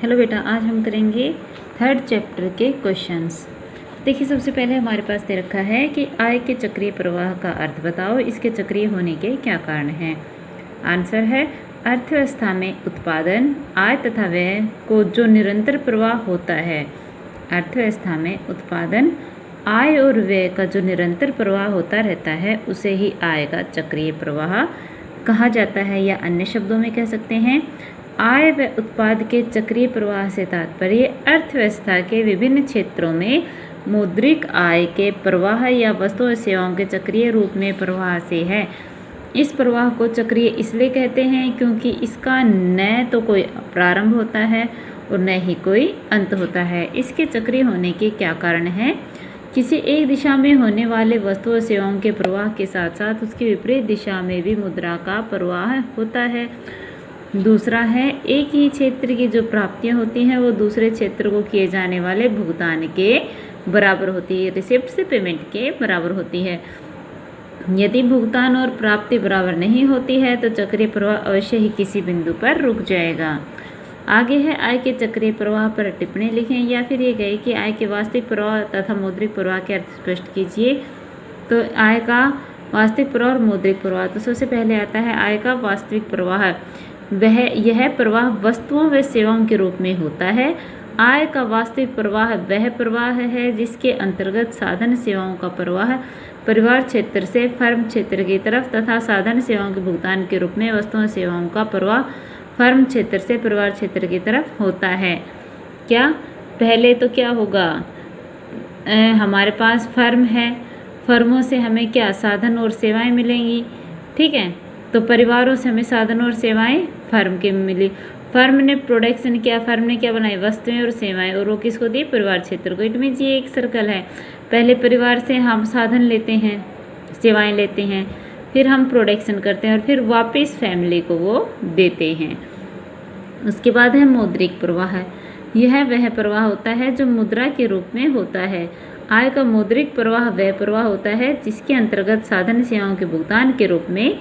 Hello बेटा, आज हम करेंगे थर्ड चैप्टर के क्वेश्चंस। देखिए, सबसे पहले हमारे पास दे रखा है कि आय के चक्रीय प्रवाह का अर्थ बताओ, इसके चक्रीय होने के क्या कारण हैं। आंसर है, अर्थव्यवस्था में उत्पादन, आय तथा व्यय को जो निरंतर प्रवाह होता है। अर्थव्यवस्था में उत्पादन, आय और व्यय का जो निरंतर प्रवाह होता रहता है उसे ही आय का चक्रीय प्रवाह कहा जाता है, या अन्य शब्दों में कह सकते हैं आय व उत्पाद के चक्रीय प्रवाह से तात्पर्य अर्थव्यवस्था के विभिन्न क्षेत्रों में मौद्रिक आय के प्रवाह या वस्तु और सेवाओं के चक्रीय रूप में प्रवाह से है। इस प्रवाह को चक्रीय इसलिए कहते हैं क्योंकि इसका न तो कोई प्रारंभ होता है और न ही कोई अंत होता है। इसके चक्रीय होने के क्या कारण हैं? किसी एक दिशा में होने वाले वस्तु और सेवाओं के प्रवाह के साथ साथ उसकी विपरीत दिशा में भी मुद्रा का प्रवाह होता है। दूसरा है, एक ही क्षेत्र की जो प्राप्तियां होती हैं वो दूसरे क्षेत्र को किए जाने वाले भुगतान के बराबर होती है, रिसिप्ट से पेमेंट के बराबर होती है। यदि भुगतान और प्राप्ति बराबर नहीं होती है तो चक्रीय प्रवाह अवश्य ही किसी बिंदु पर रुक जाएगा। आगे है, आय के चक्रीय प्रवाह पर टिप्पणी लिखें, या फिर ये कहे कि आय के वास्तविक प्रवाह तथा मौद्रिक प्रवाह के अर्थ स्पष्ट कीजिए। तो आय का वास्तविक प्रवाह और मौद्रिक प्रवाह, तो सबसे पहले आता है आय का वास्तविक प्रवाह। यह प्रवाह वस्तुओं व सेवाओं के रूप में होता है। आय का वास्तविक प्रवाह वह प्रवाह है जिसके अंतर्गत साधन सेवाओं का प्रवाह परिवार क्षेत्र से फर्म क्षेत्र की तरफ तथा साधन सेवाओं के भुगतान के रूप में वस्तुओं सेवाओं का प्रवाह फर्म क्षेत्र से परिवार क्षेत्र की तरफ होता है। क्या पहले तो क्या होगा, हमारे पास फर्म है, फर्मों से हमें क्या साधन और सेवाएं मिलेंगी, ठीक है। तो परिवारों से हमें साधन और सेवाएं फर्म के मिली। फर्म ने प्रोडक्शन किया, फर्म ने क्या बनाई, वस्तुएं और सेवाएं, और वो किसको दी, परिवार क्षेत्र को। इट मीन्स ये एक सर्कल है। पहले परिवार से हम साधन लेते हैं, सेवाएं लेते हैं, फिर हम प्रोडक्शन करते हैं और फिर वापस फैमिली को वो देते हैं। उसके बाद है मौद्रिक प्रवाह। यह वह प्रवाह होता है जो मुद्रा के रूप में होता है। आय का मौद्रिक प्रवाह वह प्रवाह होता है जिसके अंतर्गत साधन सेवाओं के भुगतान के रूप में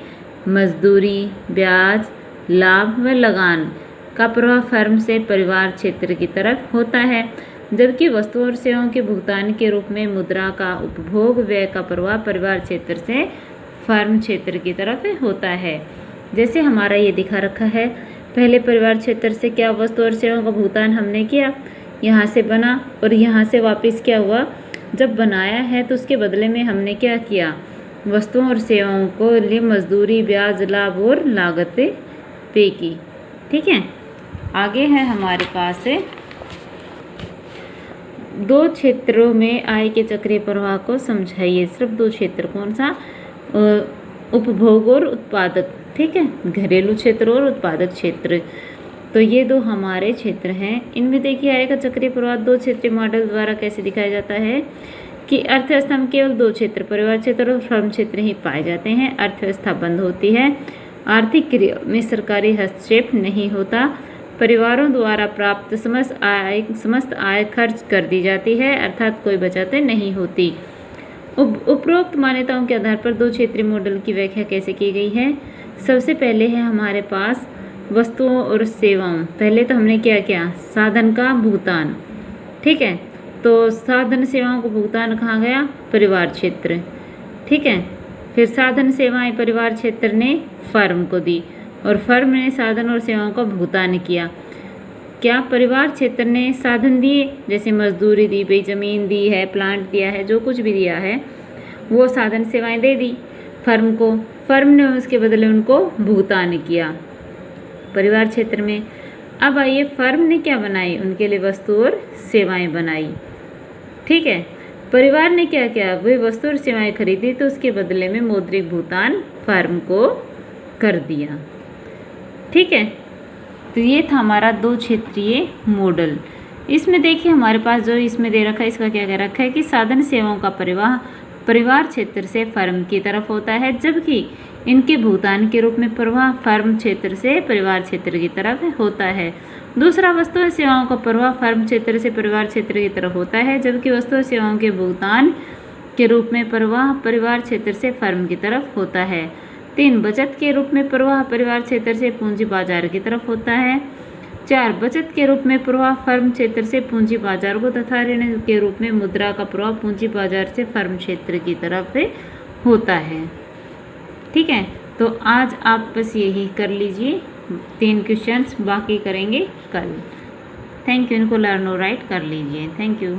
मजदूरी, ब्याज, लाभ व लगान का प्रवाह फर्म से परिवार क्षेत्र की तरफ होता है, जबकि वस्तुओं और सेवाओं के भुगतान के रूप में मुद्रा का उपभोग व्यय का प्रवाह परिवार क्षेत्र से फर्म क्षेत्र की तरफ होता है। जैसे हमारा ये दिखा रखा है, पहले परिवार क्षेत्र से क्या वस्तु और सेवाओं का भुगतान हमने किया, यहाँ से बना और यहाँ से वापस क्या हुआ, जब बनाया है तो उसके बदले में हमने क्या किया, वस्तुओं और सेवाओं को लिए मजदूरी, ब्याज, लाभ और लागतें पे की, ठीक है। आगे है हमारे पास दो क्षेत्रों में आय के चक्रीय प्रवाह को समझाइए। सिर्फ दो क्षेत्र, कौन सा, उपभोग और उत्पादक, ठीक है, घरेलू क्षेत्र और उत्पादक क्षेत्र। तो ये दो हमारे क्षेत्र हैं। इनमें देखिए आय का चक्रीय प्रवाह दो क्षेत्रीय मॉडल द्वारा कैसे दिखाया जाता है कि अर्थव्यवस्था में केवल दो क्षेत्र, परिवार क्षेत्र और फर्म क्षेत्र ही पाए जाते हैं। अर्थव्यवस्था बंद होती है, आर्थिक क्रिया में सरकारी हस्तक्षेप नहीं होता, परिवारों द्वारा प्राप्त समस्त आय खर्च कर दी जाती है, अर्थात कोई बचत नहीं होती। उपरोक्त मान्यताओं के आधार पर दो क्षेत्रीय मॉडल की व्याख्या कैसे की गई है। सबसे पहले है हमारे पास वस्तुओं और सेवाओं। पहले तो हमने क्या किया, साधन का भुगतान, ठीक है। तो साधन सेवाओं को भुगतान कहाँ गया, परिवार क्षेत्र, ठीक है। फिर साधन सेवाएं परिवार क्षेत्र ने फर्म को दी और फर्म ने साधन और सेवाओं का भुगतान किया। क्या परिवार क्षेत्र ने साधन दिए, जैसे मजदूरी दी, भाई ज़मीन दी है, प्लांट दिया है, जो कुछ भी दिया है वो साधन सेवाएं दे दी फर्म को, फर्म ने उसके बदले उनको भुगतान किया परिवार क्षेत्र में। अब आइए, फर्म ने क्या बनाई, उनके लिए वस्तु और सेवाएं बनाई, ठीक है। परिवार ने क्या किया, वही वस्तु और सेवाएं खरीदी तो उसके बदले में मौद्रिक भुगतान फर्म को कर दिया, ठीक है। तो ये था हमारा दो क्षेत्रीय मॉडल। इसमें देखिए हमारे पास जो इसमें दे रखा है, इसका क्या कह रखा है कि साधन सेवाओं का प्रवाह परिवार क्षेत्र से फर्म की तरफ होता है, जबकि इनके भुगतान के रूप में प्रवाह फर्म क्षेत्र से परिवार क्षेत्र की तरफ होता है। दूसरा, वस्तु और सेवाओं का प्रवाह फर्म क्षेत्र से परिवार क्षेत्र की तरफ होता है, जबकि वस्तु और सेवाओं के भुगतान के रूप में प्रवाह परिवार क्षेत्र से फर्म की तरफ होता है। 3, बचत के रूप में प्रवाह परिवार क्षेत्र से पूंजी बाजार की तरफ होता है। 4 बचत के रूप में प्रवाह फर्म क्षेत्र से पूंजी बाजार को तथा ऋण के रूप में मुद्रा का प्रवाह पूंजी बाजार से फर्म क्षेत्र की तरफ होता है। ठीक है, तो आज आप बस यही कर लीजिए 3 क्वेश्चंस, बाकी करेंगे कल। Thank you. इनको लर्न और राइट कर लीजिए। Thank you.